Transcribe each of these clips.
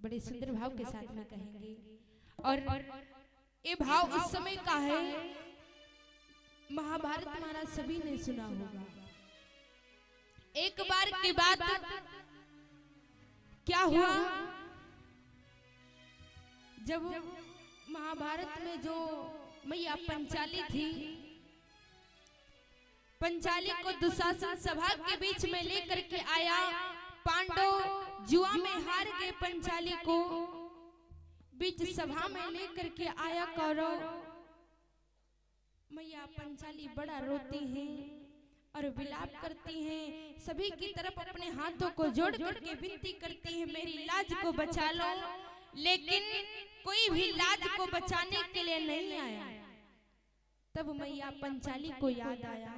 बड़े सुंदर भाव के साथ में कहेंगे। और ये भाव उस समय का है, महाभारत हमारा सभी ने सुना होगा। एक बार की बात क्या हुआ, जब महाभारत में जो मैया पंचाली थी, पंचाली को दुशासन सभा के बीच में लेकर के आया। पांडव जुआ में हार गए, पंचाली को बीच सभा में लेकर के आया कौरव। मैया पंचाली बड़ा रोती हैं और विलाप करती हैं, सभी की तरफ अपने हाथों को जोड़ करके विनती करती हैं, मेरी लाज को बचा लो। लेकिन कोई भी लाज को बचाने के लिए नहीं आया। तब मैया पंचाली को याद आया,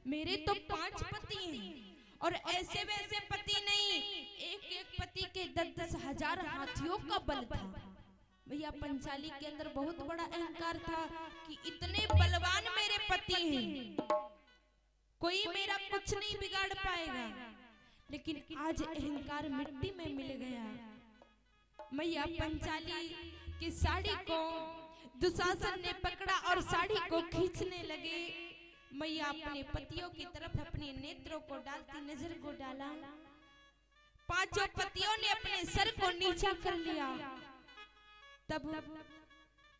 मेरे तो 5 पति हैं और ऐसे वैसे पति नहीं, एक एक पति के 10-10 हजार हाथियों का बल था। भैया पंचाली के अंदर बहुत बड़ा अहंकार था कि इतने बलवान मेरे पति हैं, कोई मेरा कुछ नहीं बिगाड़ पाएगा। लेकिन आज अहंकार मिट्टी में मिल गया। मैया पंचाली की साड़ी को दुशासन ने पकड़ा और साड़ी को खींचने लगे। मैया अपने पतियों की तरफ अपने नेत्रों को डालती नजर को डाला। 5 पतियों ने अपने सर को नीचा कर लिया। तब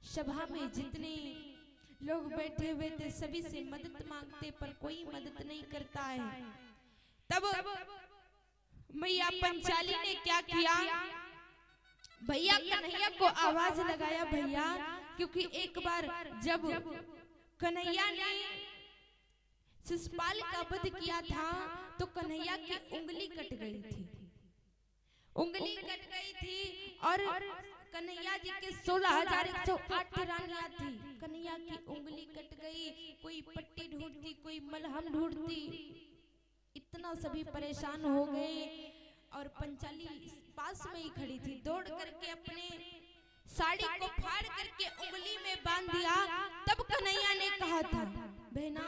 सभा में जितने लोग बैठे हुए थे सभी से मदद मांगते, पर कोई मदद नहीं करता है। तब मैया पंचाली ने क्या किया, भैया कन्हैया को आवाज लगाया, भैया, क्योंकि एक बार जब कन्हैया ने शिशुपाल का वध किया था तो कन्हैया की उंगली कट गई थी, उंगली कट गई थी और कन्हैया जी के 16,108 रानियां थी। कन्हैया की उंगली कट गई, कोई पट्टी ढूंढती, कोई मलहम ढूंढती, इतना सभी परेशान हो गए। और पंचाली पास में ही खड़ी थी, दौड़ करके अपने साड़ी को फाड़ करके उंगली में बांध दिया। तब कन्हैया ने कहा था, बहना,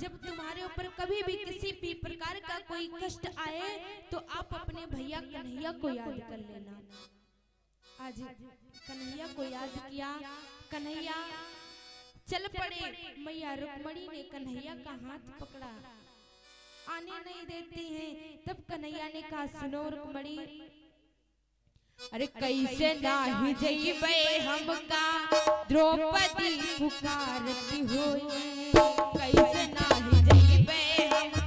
जब तुम्हारे ऊपर कभी भी किसी भी प्रकार का कोई कष्ट आए तो आप अपने भैया कन्हैया को याद कर लेना। आज कन्हैया को याद किया, कन्हैया चल पड़े। मैया रुक्मणी ने कन्हैया का हाथ पकड़ा, आने नहीं देती हैं। तब कन्हैया ने कहा, सुनो रुक्मणी, अरे कैसे नाही जइबे हमका द्रौपदी पुकारती होए, कैसे नाही जइबे हमका।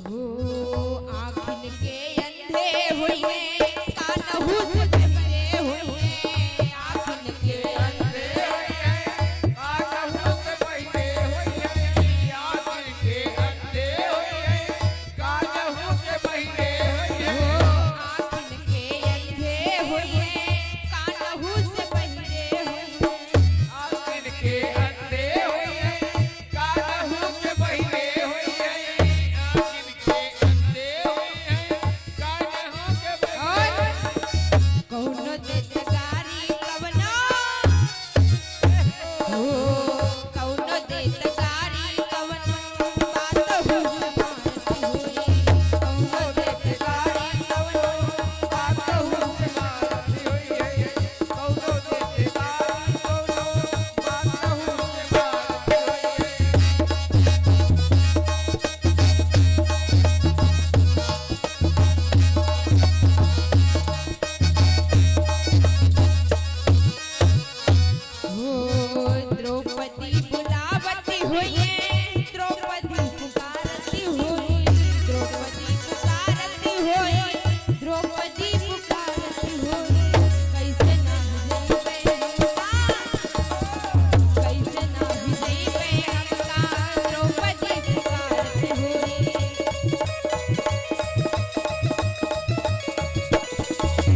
हो आँखिन के अंधे हुए कानहु से बहरे हुए आँखिन के अंधे कानहु से बहरे हुए आँखिन के अंधे हुए कानहु से बहरे हुए आँखिन के अंधे हुए कानहु से बहरे हुए आँखिन के अंधे हुए कानहु से बहरे हुए आँखिन के अंधे हुए कानहु से बहरे कौनो देत गारी कवनो हो कौनो देत गारी कवनो बात हो मारती हुई कौनो देत गारी कवनो बात हो मारती हुई है कौनो देते गारी कौनो बातहु से मारती हुई है हो द्रौपदी बुलावती हुई द्रौपदी पुकारती हुई द्रौपदी पुकारती हुई द्रौपदी पुकारती हुई कैसे ना जइबे हमका कैसे ना जइबे हमका द्रौपदी पुकारती हुई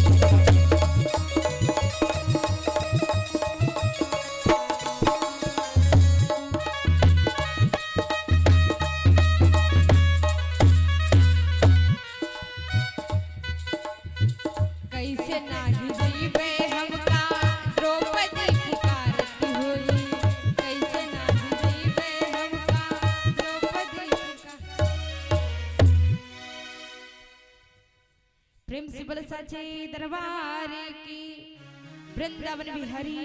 कैसे नाही जइबे हमका द्रौपदी पुकारती हुई कैसे नाही जइबे हमका द्रौपदी प्रेम से बल साचे दरबार की वृंदावन बिहारी